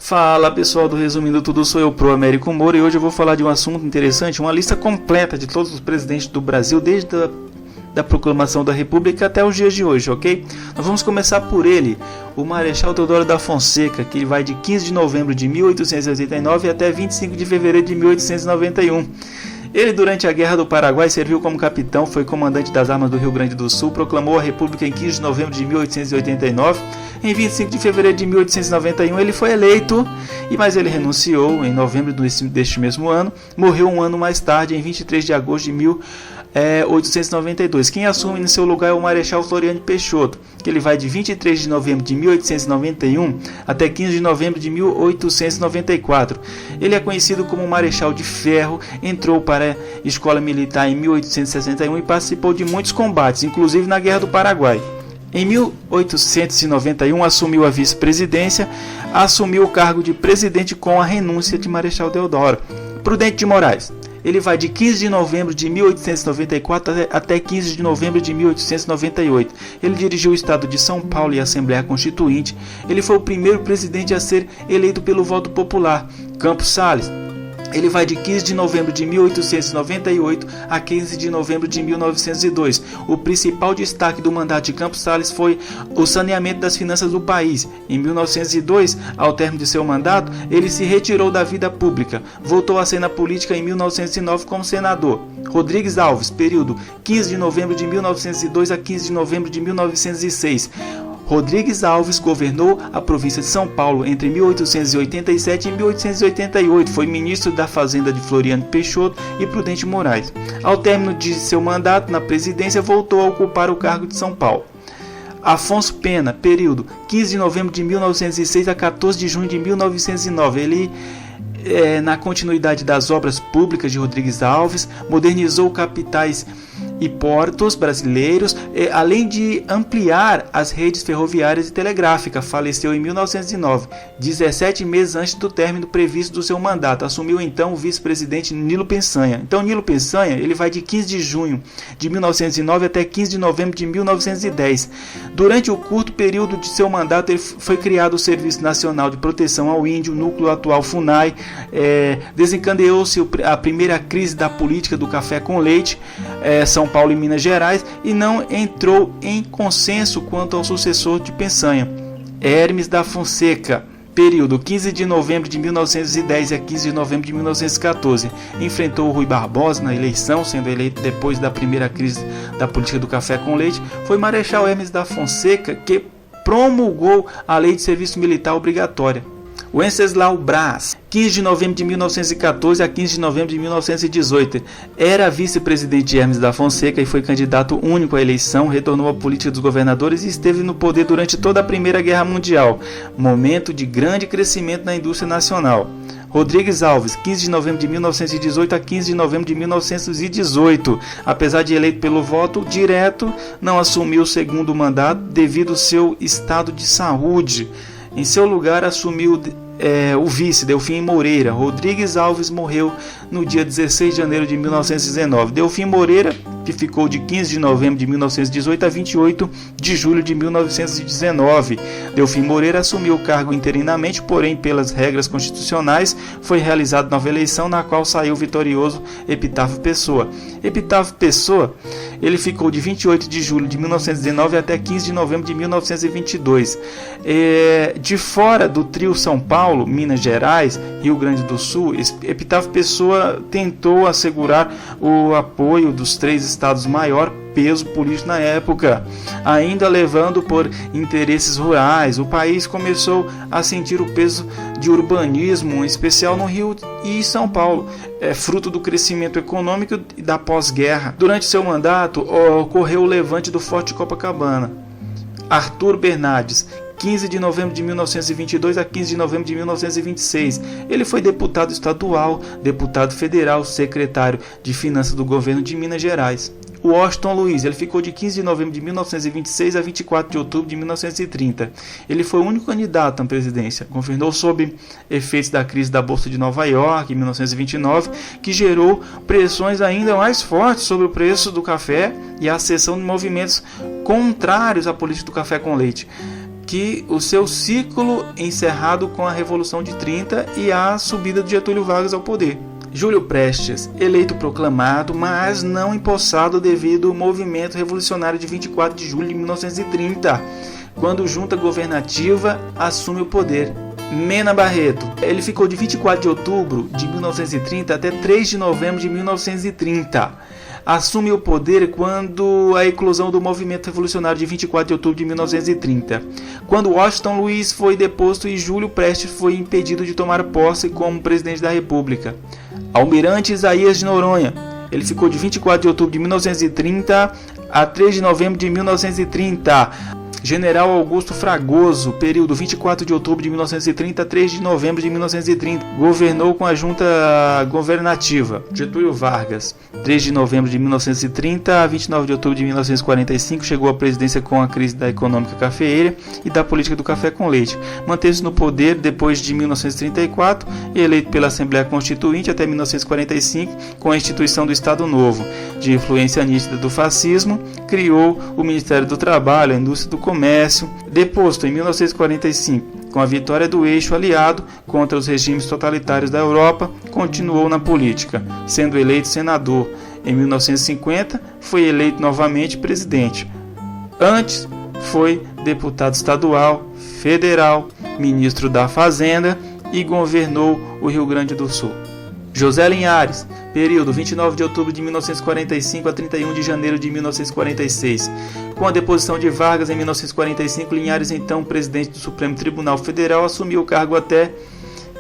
Fala pessoal do Resumindo Tudo, sou eu, Pro Américo Moura, e hoje eu vou falar de um assunto interessante, uma lista completa de todos os presidentes do Brasil desde da proclamação da República até os dias de hoje, ok? Nós vamos começar por ele, o Marechal Deodoro da Fonseca, que ele vai de 15 de novembro de 1889 até 25 de fevereiro de 1891. Ele, durante a Guerra do Paraguai, serviu como capitão, foi comandante das armas do Rio Grande do Sul, proclamou a República em 15 de novembro de 1889. Em 25 de fevereiro de 1891 ele foi eleito, mas ele renunciou em novembro deste mesmo ano. Morreu um ano mais tarde, em 23 de agosto de 1892. Quem assume em seu lugar é o Marechal Floriano Peixoto, que ele vai de 23 de novembro de 1891 até 15 de novembro de 1894. Ele é conhecido como Marechal de Ferro, entrou para a Escola Militar em 1861 e participou de muitos combates, inclusive na Guerra do Paraguai. Em 1891 assumiu a vice-presidência, assumiu o cargo de presidente com a renúncia de Marechal Deodoro. Prudente de Moraes. Ele vai de 15 de novembro de 1894 até 15 de novembro de 1898. Ele dirigiu o estado de São Paulo e a Assembleia Constituinte. Ele foi o primeiro presidente a ser eleito pelo voto popular. Campos Salles. Ele vai de 15 de novembro de 1898 a 15 de novembro de 1902. O principal destaque do mandato de Campos Salles foi o saneamento das finanças do país. Em 1902, ao término de seu mandato, ele se retirou da vida pública. Voltou à cena política em 1909 como senador. Rodrigues Alves, período 15 de novembro de 1902 a 15 de novembro de 1906. Rodrigues Alves governou a província de São Paulo entre 1887 e 1888. Foi ministro da Fazenda de Floriano Peixoto e Prudente Moraes. Ao término de seu mandato na presidência, voltou a ocupar o cargo de São Paulo. Afonso Pena, período 15 de novembro de 1906 a 14 de junho de 1909. Ele, na continuidade das obras públicas de Rodrigues Alves, modernizou capitais e portos brasileiros, além de ampliar as redes ferroviárias e telegráficas. Faleceu em 1909, 17 meses antes do término previsto do seu mandato. Assumiu então o vice-presidente Nilo Peçanha. Então Nilo Peçanha, ele vai de 15 de junho de 1909 até 15 de novembro de 1910. Durante o curto período de seu mandato, ele foi criado o Serviço Nacional de Proteção ao Índio, núcleo atual FUNAI. Desencadeou-se a primeira crise da política do café com leite, São Paulo e Minas Gerais, e não entrou em consenso quanto ao sucessor de Peçanha. Hermes da Fonseca, período 15 de novembro de 1910 a 15 de novembro de 1914. Enfrentou Rui Barbosa na eleição, sendo eleito depois da primeira crise da política do café com leite. Foi Marechal Hermes da Fonseca que promulgou a Lei de Serviço Militar Obrigatória. Wenceslau Braz, 15 de novembro de 1914 a 15 de novembro de 1918. Era vice-presidente de Hermes da Fonseca e foi candidato único à eleição, retornou à política dos governadores e esteve no poder durante toda a Primeira Guerra Mundial, momento de grande crescimento na indústria nacional. Rodrigues Alves, 15 de novembro de 1918 a 15 de novembro de 1918. Apesar de eleito pelo voto direto, não assumiu o segundo mandato devido ao seu estado de saúde. Em seu lugar assumiu o vice, Delfim Moreira. Rodrigues Alves morreu no dia 16 de janeiro de 1919. Delfim Moreira, que ficou de 15 de novembro de 1918 a 28 de julho de 1919. Delfim Moreira assumiu o cargo interinamente, porém, pelas regras constitucionais, foi realizada nova eleição, na qual saiu vitorioso Epitáfio Pessoa. Epitáfio Pessoa, ele ficou de 28 de julho de 1919 até 15 de novembro de 1922. De fora do trio São Paulo, Minas Gerais, Rio Grande do Sul, Epitáfio Pessoa tentou assegurar o apoio dos três estados maior peso político na época, ainda levando por interesses rurais. O país começou a sentir o peso de urbanismo, em especial no Rio e São Paulo, fruto do crescimento econômico e da pós-guerra. Durante seu mandato, ocorreu o levante do Forte de Copacabana. Arthur Bernardes, 15 de novembro de 1922 a 15 de novembro de 1926. Ele foi deputado estadual, deputado federal, secretário de Finanças do governo de Minas Gerais. Washington Luiz, ele ficou de 15 de novembro de 1926 a 24 de outubro de 1930. Ele foi o único candidato à presidência. Governou sob efeitos da crise da Bolsa de Nova York em 1929, que gerou pressões ainda mais fortes sobre o preço do café e a ascensão de movimentos contrários à política do café com leite. que o seu ciclo encerrado com a Revolução de 30 e a subida de Getúlio Vargas ao poder. Júlio Prestes, eleito proclamado, mas não empossado devido ao movimento revolucionário de 24 de julho de 1930, quando junta governativa assume o poder. Mena Barreto, ele ficou de 24 de outubro de 1930 até 3 de novembro de 1930. Assume o poder quando a eclosão do movimento revolucionário de 24 de outubro de 1930, quando Washington Luiz foi deposto e Júlio Prestes foi impedido de tomar posse como presidente da República. Almirante Isaías de Noronha, ele ficou de 24 de outubro de 1930 a 3 de novembro de 1930. General Augusto Fragoso, período 24 de outubro de 1930 a 3 de novembro de 1930, governou com a junta governativa. Getúlio Vargas, 3 de novembro de 1930 a 29 de outubro de 1945, chegou à presidência com a crise da econômica cafeeira e da política do café com leite. Manteve-se no poder depois de 1934 e eleito pela Assembleia Constituinte até 1945, com a instituição do Estado Novo. De influência nítida do fascismo, criou o Ministério do Trabalho, a Indústria do Comércio. Deposto em 1945, com a vitória do eixo aliado contra os regimes totalitários da Europa, continuou na política, sendo eleito senador. Em 1950, foi eleito novamente presidente. Antes, foi deputado estadual, federal, ministro da Fazenda e governou o Rio Grande do Sul. José Linhares, período 29 de outubro de 1945 a 31 de janeiro de 1946. Com a deposição de Vargas em 1945, Linhares, então presidente do Supremo Tribunal Federal, assumiu o cargo até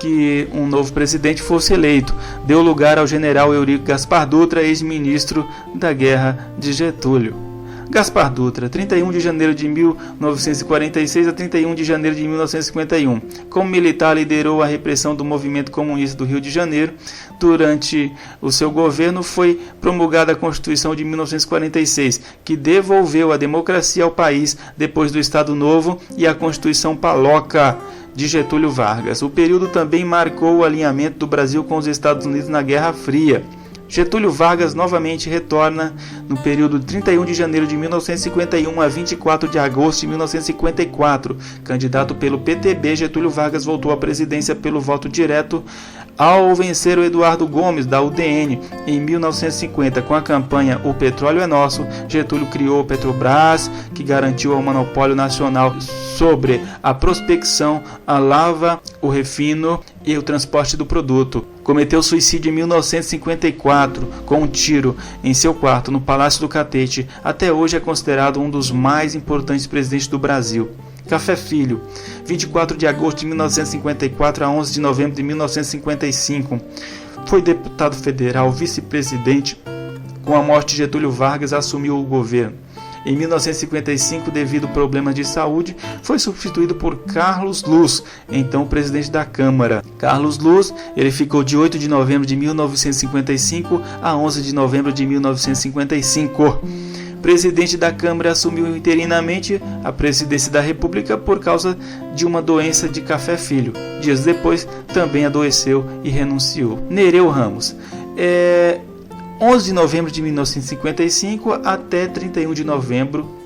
que um novo presidente fosse eleito. Deu lugar ao general Eurico Gaspar Dutra, ex-ministro da Guerra de Getúlio. Gaspar Dutra, 31 de janeiro de 1946 a 31 de janeiro de 1951. Como militar, liderou a repressão do movimento comunista do Rio de Janeiro. Durante o seu governo, foi promulgada a Constituição de 1946, que devolveu a democracia ao país depois do Estado Novo, e a Constituição Paloca de Getúlio Vargas. O período também marcou o alinhamento do Brasil com os Estados Unidos na Guerra Fria. Getúlio Vargas novamente retorna no período de 31 de janeiro de 1951 a 24 de agosto de 1954. Candidato pelo PTB, Getúlio Vargas voltou à presidência pelo voto direto ao vencer o Eduardo Gomes, da UDN, em 1950. Com a campanha O Petróleo é Nosso, Getúlio criou o Petrobras, que garantiu o monopólio nacional sobre a prospecção, a lava, o refino e o transporte do produto. Cometeu suicídio em 1954 com um tiro em seu quarto no Palácio do Catete. Até hoje é considerado um dos mais importantes presidentes do Brasil. Café Filho, 24 de agosto de 1954 a 11 de novembro de 1955. Foi deputado federal, vice-presidente. Com a morte de Getúlio Vargas, assumiu o governo. Em 1955, devido a problemas de saúde, foi substituído por Carlos Luz, então presidente da Câmara. Carlos Luz, ele ficou de 8 de novembro de 1955 a 11 de novembro de 1955. Presidente da Câmara, assumiu interinamente a presidência da República por causa de uma doença de Café Filho. Dias depois, também adoeceu e renunciou. Nereu Ramos, 11 de novembro de 1955 até 31 de novembro,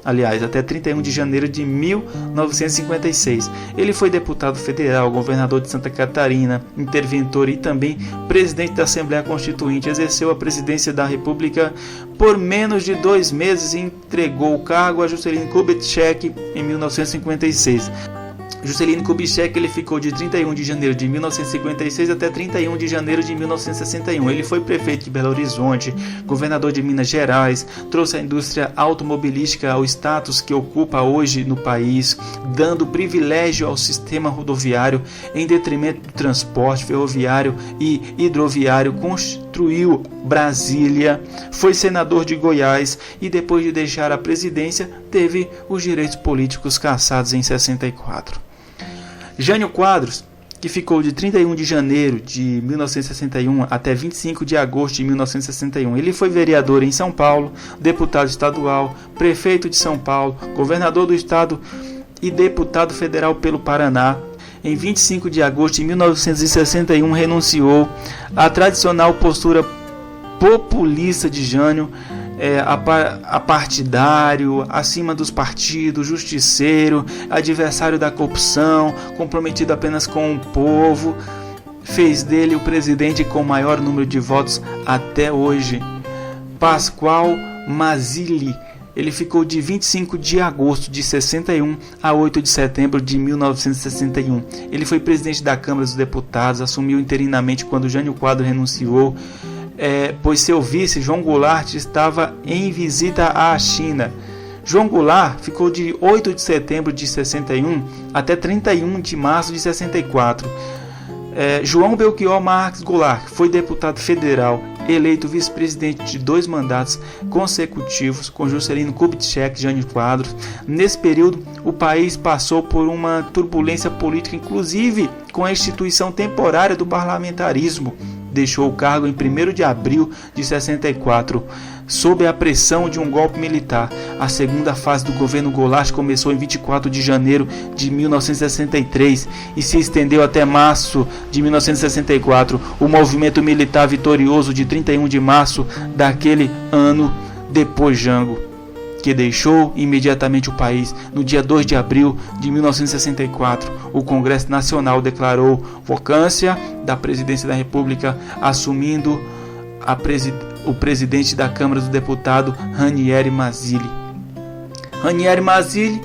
até 31 de janeiro de 1956. Ele foi deputado federal, governador de Santa Catarina, interventor e também presidente da Assembleia Constituinte. Exerceu a presidência da República por menos de 2 meses e entregou o cargo a Juscelino Kubitschek em 1956. Juscelino Kubitschek, ele ficou de 31 de janeiro de 1956 até 31 de janeiro de 1961. Ele foi prefeito de Belo Horizonte, governador de Minas Gerais, trouxe a indústria automobilística ao status que ocupa hoje no país, dando privilégio ao sistema rodoviário em detrimento do transporte ferroviário e hidroviário. Construiu Brasília, foi senador de Goiás e depois de deixar a presidência teve os direitos políticos cassados em 64. Jânio Quadros, que ficou de 31 de janeiro de 1961 até 25 de agosto de 1961. Ele foi vereador em São Paulo, deputado estadual, prefeito de São Paulo, governador do estado e deputado federal pelo Paraná. Em 25 de agosto de 1961 renunciou à tradicional postura populista de Jânio apartidário, acima dos partidos, justiceiro, adversário da corrupção, comprometido apenas com o povo, fez dele o presidente com o maior número de votos até hoje. Pascoal Mazzilli, ele ficou de 25 de agosto de 61 a 8 de setembro de 1961. Ele foi presidente da Câmara dos Deputados, assumiu interinamente quando Jânio Quadros renunciou, pois seu vice, João Goulart, estava em visita à China. João Goulart ficou de 8 de setembro de 61 até 31 de março de 64. João Belchior Marques Goulart foi deputado federal, eleito vice-presidente de 2 mandatos consecutivos com Juscelino Kubitschek e Jânio Quadros. Nesse período, o país passou por uma turbulência política, inclusive com a instituição temporária do parlamentarismo. Deixou o cargo em 1º de abril de 64, sob a pressão de um golpe militar. A segunda fase do governo Goulart começou em 24 de janeiro de 1963 e se estendeu até março de 1964. O movimento militar vitorioso de 31 de março daquele ano, depois Jango, que deixou imediatamente o país. No dia 2 de abril de 1964, o Congresso Nacional declarou vacância da presidência da República, assumindo o presidente da Câmara dos Deputados, Ranieri Mazzilli. Ranieri Mazzilli,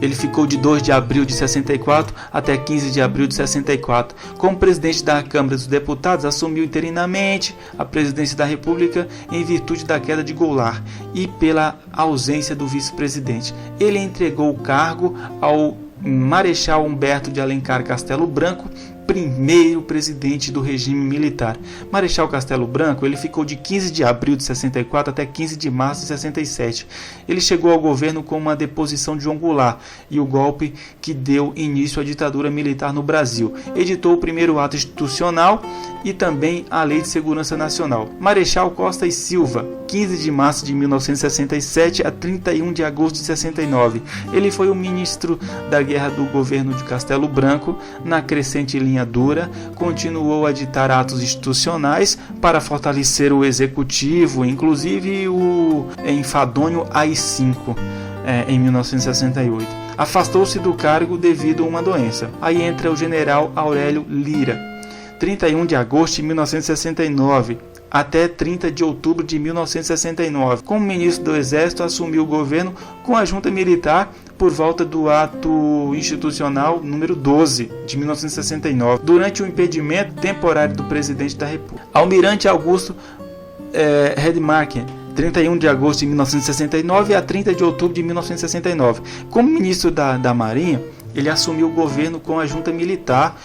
ele ficou de 2 de abril de 64 até 15 de abril de 64. Como presidente da Câmara dos Deputados, assumiu interinamente a presidência da República em virtude da queda de Goulart e pela ausência do vice-presidente. Ele entregou o cargo ao Marechal Humberto de Alencar Castelo Branco, primeiro presidente do regime militar. Marechal Castelo Branco, ele ficou de 15 de abril de 64 até 15 de março de 67. Ele chegou ao governo com uma deposição de João Goulart e o golpe que deu início à ditadura militar no Brasil. Editou o primeiro ato institucional e também a Lei de Segurança Nacional. Marechal Costa e Silva, 15 de março de 1967 a 31 de agosto de 69. Ele foi o ministro da Guerra do governo de Castelo Branco. Na crescente linha dura, continuou a ditar atos institucionais para fortalecer o executivo, inclusive o enfadonho AI-5 em 1968. Afastou-se do cargo devido a uma doença. Aí entra o general Aurélio Lira, 31 de agosto de 1969 até 30 de outubro de 1969. Como ministro do Exército, assumiu o governo com a junta militar por volta do ato institucional número 12 de 1969, durante o impedimento temporário do presidente da República. Almirante Augusto Redmarken, 31 de agosto de 1969 a 30 de outubro de 1969. Como ministro da Marinha, ele assumiu o governo com a junta militar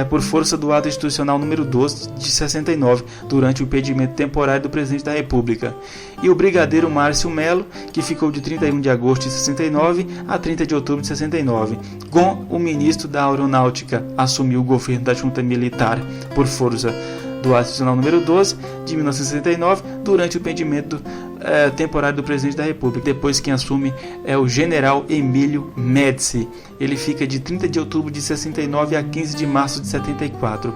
por força do ato institucional número 12 de 69, durante o impedimento temporário do presidente da República. E o brigadeiro Márcio Melo, que ficou de 31 de agosto de 69 a 30 de outubro de 69. Com o ministro da Aeronáutica, assumiu o governo da junta militar por força do ato institucional número 12 de 1969, durante o impedimento temporário do presidente da República. Depois quem assume é o general Emílio Médici. Ele fica de 30 de outubro de 69 a 15 de março de 74.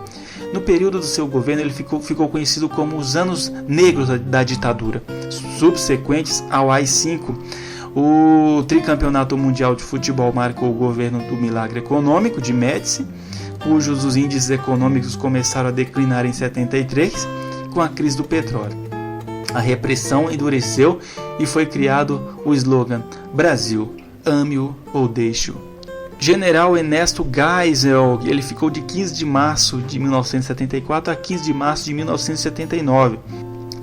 No período do seu governo, ele ficou conhecido como os anos negros da ditadura, subsequentes ao AI-5. O tricampeonato mundial de futebol marcou o governo do milagre econômico de Médici, cujos os índices econômicos começaram a declinar em 73 com a crise do petróleo. A repressão endureceu e foi criado o slogan Brasil, ame-o ou deixe-o. General Ernesto Geisel, ele ficou de 15 de março de 1974 a 15 de março de 1979.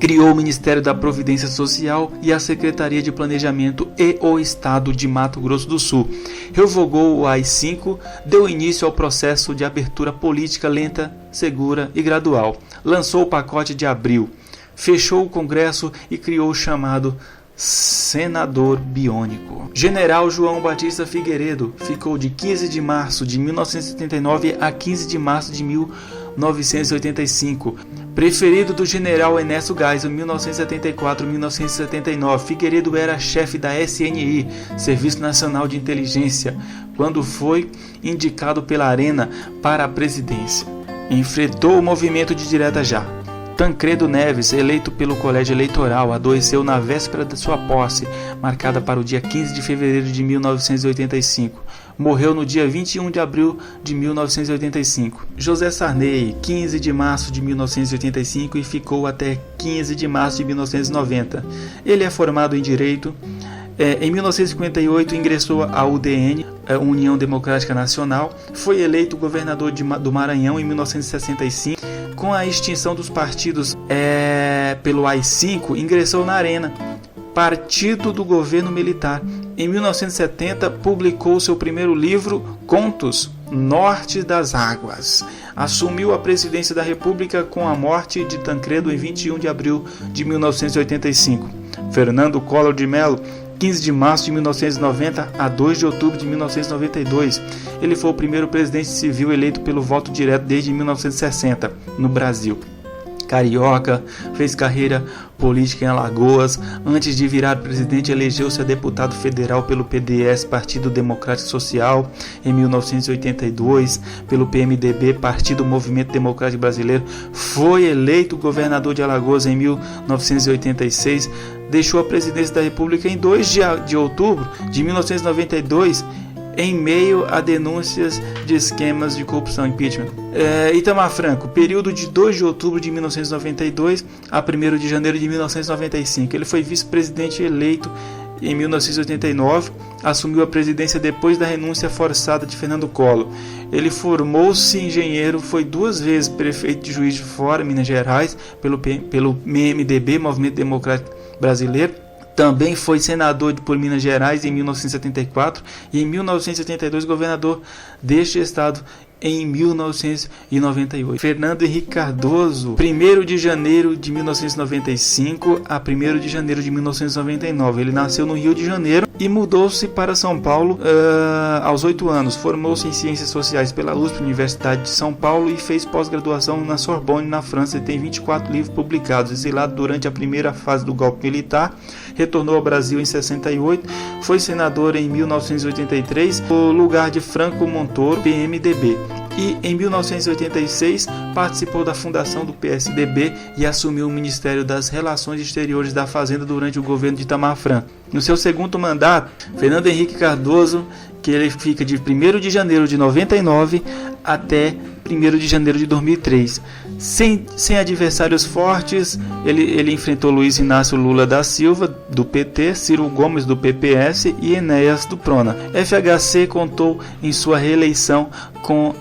Criou o Ministério da Providência Social e a Secretaria de Planejamento e o Estado de Mato Grosso do Sul. Revogou o AI-5, deu início ao processo de abertura política lenta, segura e gradual. Lançou o pacote de abril. Fechou o Congresso e criou o chamado Senador Biônico. General João Batista Figueiredo ficou de 15 de março de 1979 a 15 de março de 1985. Preferido do general Ernesto Geisel, 1974-1979. Figueiredo era chefe da SNI, Serviço Nacional de Inteligência, quando foi indicado pela Arena para a presidência. Enfrentou o movimento de direta já. Tancredo Neves, eleito pelo Colégio Eleitoral, adoeceu na véspera de sua posse, marcada para o dia 15 de fevereiro de 1985. Morreu no dia 21 de abril de 1985. José Sarney, 15 de março de 1985 e ficou até 15 de março de 1990. Ele é formado em Direito. Em 1958 ingressou à UDN, União Democrática Nacional. Foi eleito governador do Maranhão em 1965. Com a extinção dos partidos pelo AI-5, ingressou na Arena, partido do governo militar. Em 1970 publicou seu primeiro livro, Contos, Norte das Águas. Assumiu a presidência da República com a morte de Tancredo em 21 de abril de 1985. Fernando Collor de Mello, 15 de março de 1990 a 2 de outubro de 1992. Ele foi o primeiro presidente civil eleito pelo voto direto desde 1960 no Brasil. Carioca, fez carreira política em Alagoas. Antes de virar presidente, elegeu-se a deputado federal pelo PDS, Partido Democrático Social, em 1982, pelo PMDB, Partido Movimento Democrático Brasileiro. Foi eleito governador de Alagoas em 1986. Deixou a presidência da República em 2 de outubro de 1992, em meio a denúncias de esquemas de corrupção, impeachment. Itamar Franco, período de 2 de outubro de 1992 a 1º de janeiro de 1995. Ele foi vice-presidente eleito em 1989, assumiu a presidência depois da renúncia forçada de Fernando Collor. Ele formou-se engenheiro, foi 2 vezes prefeito de Juiz de Fora, Minas Gerais, pelo MDB, Movimento Democrático Brasileiro. Também foi senador por Minas Gerais em 1974 e em 1982 governador deste estado em 1998. Fernando Henrique Cardoso, 1º de janeiro de 1995 a 1º de janeiro de 1999. Ele nasceu no Rio de Janeiro e mudou-se para São Paulo aos 8 anos. Formou-se em Ciências Sociais pela USP, Universidade de São Paulo, e fez pós-graduação na Sorbonne, na França, e tem 24 livros publicados. Exilado durante a primeira fase do golpe militar, retornou ao Brasil em 68, foi senador em 1983, no lugar de Franco Montoro, PMDB. E em 1986 participou da fundação do PSDB e assumiu o Ministério das Relações Exteriores da Fazenda durante o governo de Itamar Franco. No seu segundo mandato, Fernando Henrique Cardoso, que ele fica de 1º de janeiro de 99 até 1º de janeiro de 2003. Sem adversários fortes, ele enfrentou Luiz Inácio Lula da Silva, do PT, Ciro Gomes, do PPS e Enéas, do PRONA. FHC contou em sua reeleição com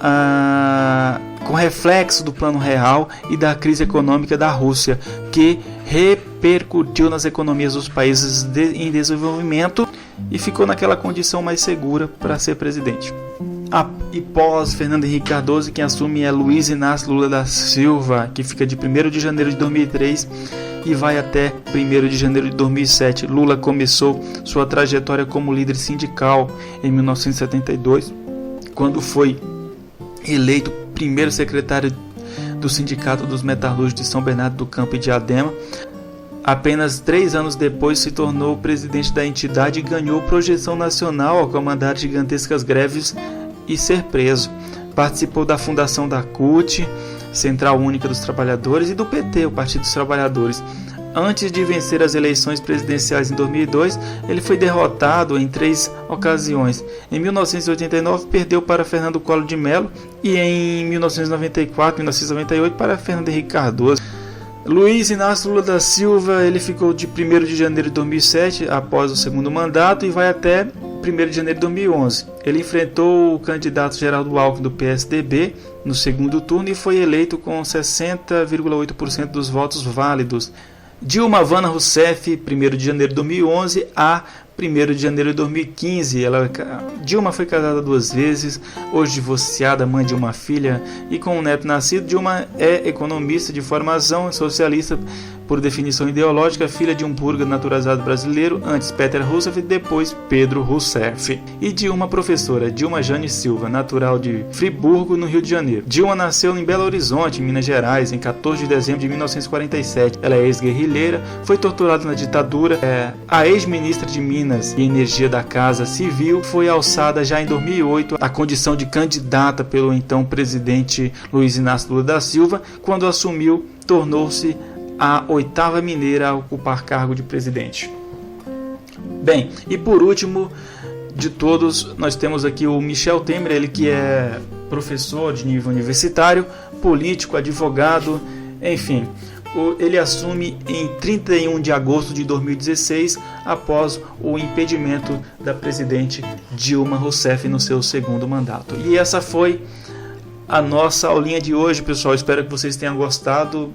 reflexo do Plano Real e da crise econômica da Rússia, que repercutiu nas economias dos países em desenvolvimento, e ficou naquela condição mais segura para ser presidente. E pós Fernando Henrique Cardoso, quem assume é Luiz Inácio Lula da Silva, que fica de 1º de janeiro de 2003 e vai até 1º de janeiro de 2007. Lula começou sua trajetória como líder sindical em 1972, quando foi eleito primeiro secretário do Sindicato dos Metalúrgicos de São Bernardo do Campo e Diadema. Apenas 3 anos depois se tornou presidente da entidade e ganhou projeção nacional ao comandar gigantescas greves e ser preso. Participou da fundação da CUT, Central Única dos Trabalhadores, e do PT, o Partido dos Trabalhadores. Antes de vencer as eleições presidenciais em 2002, ele foi derrotado em 3 ocasiões. Em 1989 perdeu para Fernando Collor de Mello e em 1994 e 1998 para Fernando Henrique Cardoso. Luiz Inácio Lula da Silva, ele ficou de 1º de janeiro de 2007 após o segundo mandato e vai até 1º de janeiro de 2011. Ele enfrentou o candidato Geraldo Alckmin do PSDB no segundo turno e foi eleito com 60,8% dos votos válidos. Dilma Havana Rousseff, 1º de janeiro de 2011 a 1º de janeiro de 2015. Dilma foi casada 2 vezes, hoje divorciada, mãe de uma filha e com um neto nascido. Dilma é economista de formação, socialista por definição ideológica, filha de um búlgaro naturalizado brasileiro, antes Peter Rousseff e depois Pedro Rousseff. E Dilma professora, Dilma Jane Silva, natural de Friburgo, no Rio de Janeiro. Dilma nasceu em Belo Horizonte, em Minas Gerais, em 14 de dezembro de 1947. Ela é ex-guerrilheira, foi torturada na ditadura, a ex-ministra de Minas Minas e Energia da Casa Civil, foi alçada já em 2008 à condição de candidata pelo então presidente Luiz Inácio Lula da Silva. Quando assumiu, tornou-se a 8ª mineira a ocupar cargo de presidente. Bem, e por último de todos, nós temos aqui o Michel Temer, ele que é professor de nível universitário, político, advogado, enfim. Ele assume em 31 de agosto de 2016, após o impedimento da presidente Dilma Rousseff no seu segundo mandato. E essa foi a nossa aulinha de hoje, pessoal. Espero que vocês tenham gostado.